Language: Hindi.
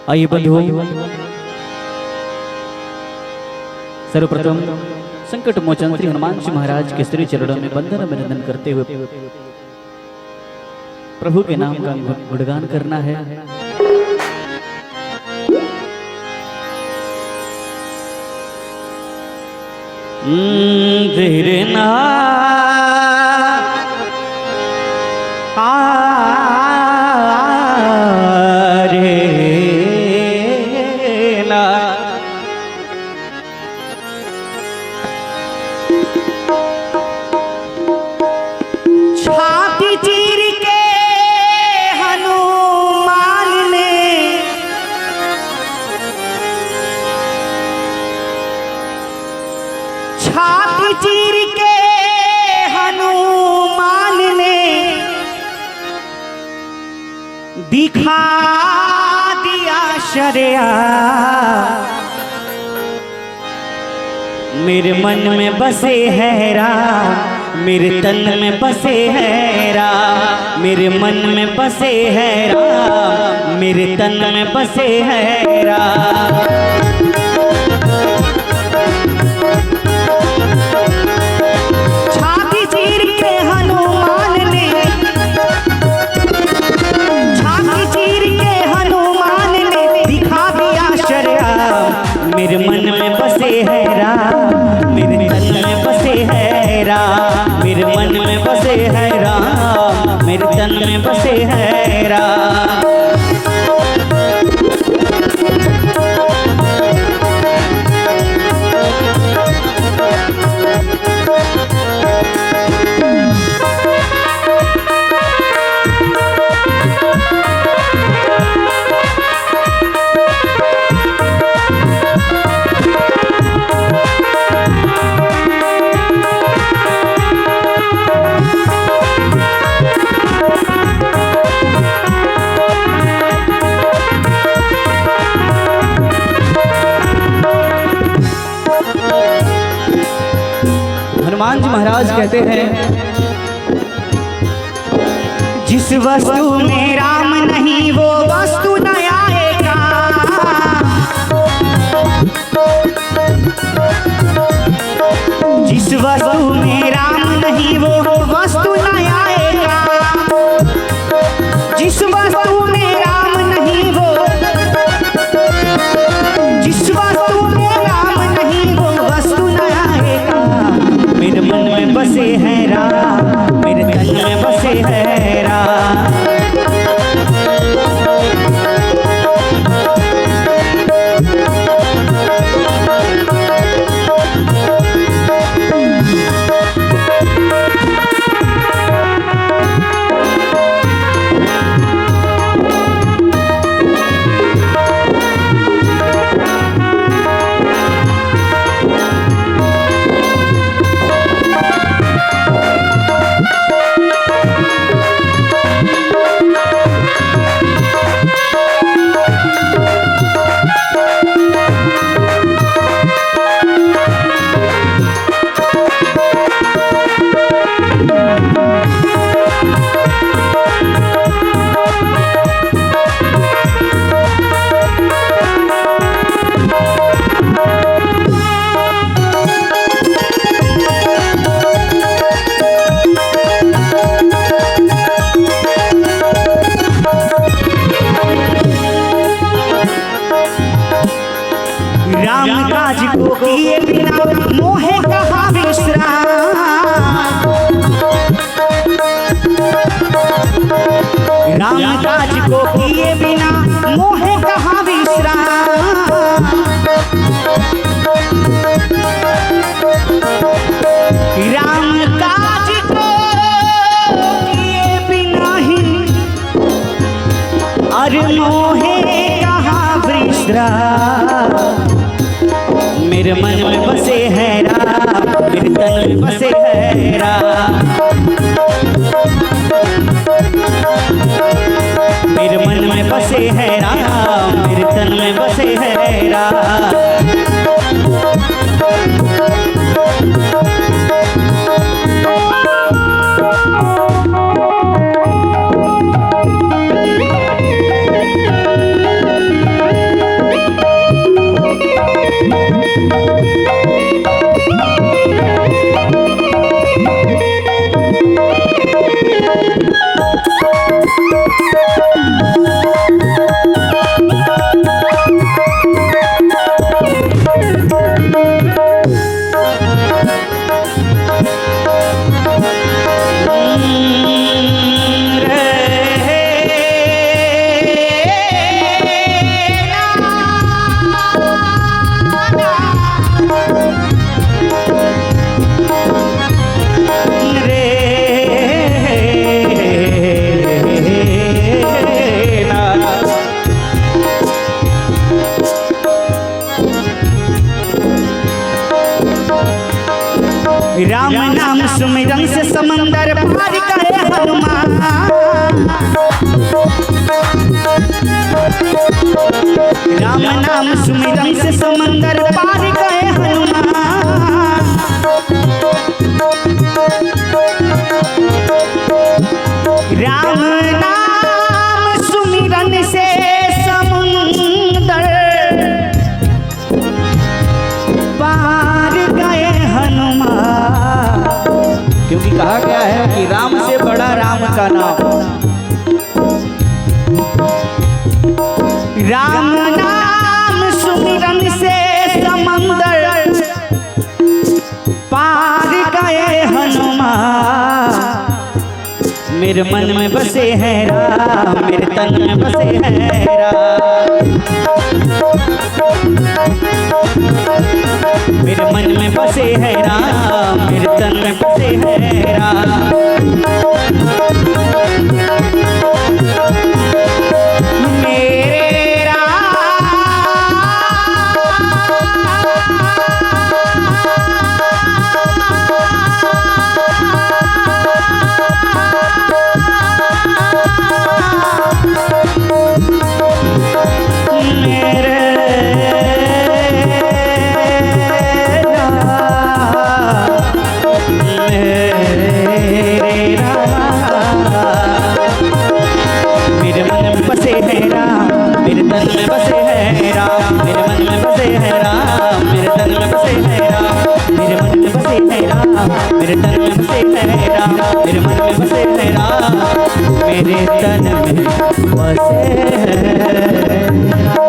आइए बंधुओं, सर्वप्रथम संकट मोचन श्री हनुमान जी महाराज के श्री चरणों में वंदन अभिनंदन करते हुए प्रभु के नाम का गुणगान करना है। धीरे ना छाती चीर के हनुमान ने छाती चीर के हनुमान ने दिखा दिया शरिया। मेरे मन में बसे है राम, मेरे तन में बसे है राम। मेरे मन में बसे है राम, मेरे तन में बसे है राम। छाती चीर के हनुमान ने छाती चीर के हनुमान ने दिखा दिया शरिया। मेरे मन में बसे है राम, मेरे तन में बसे है राम। मेरे मन में बसे है राम, मेरे तन में बसे है राम। हनुमान जी महाराज कहते हैं, जिस वस्तु में राम नहीं वो वस्तु न आएगा। जिस वस्तु में राम नहीं वो वस्तु न आएगा। जिस वस्तु में राम नहीं वो जिस वस्तु में राम नहीं वो वस्तु न आएगा। मेरे मन में बसे है राम, मेरे तन में बसे है राम। राम काज को किए बिना मोहे कहा विश्राम। राम काज को किए बिना मोहे कहा विश्राम। राम काज को किए बिना ही अरे मोहे कहा विश्राम। मेरे मन में बसे है राम, मेरे तन में बसे है राम। मेरे मन में बसे है राम, मेरे तन में बसे है राम। राम नाम सुमिरन से समंदर पार गए हनुमान। राम नाम सुमिरन से समंदर पार गए हनुमान। राम नाम सुमिरन से समुंदर पार गए हनुमान। क्योंकि कहा गया है कि राम से बड़ा राम का नाम। राम नाम सुमिरन से समंदर पार गए हनुमान। मेरे मन में बसे हैं राम, मेरे तन में बसे हैं राम। मेरे मन में बसे हैं राम, मेरे तन में बसे हैं राम। मेरे राम मेरे तन में बसे हैं राम, मेरे मन में बसे हैं राम, मेरे तन में बसे हैं राम।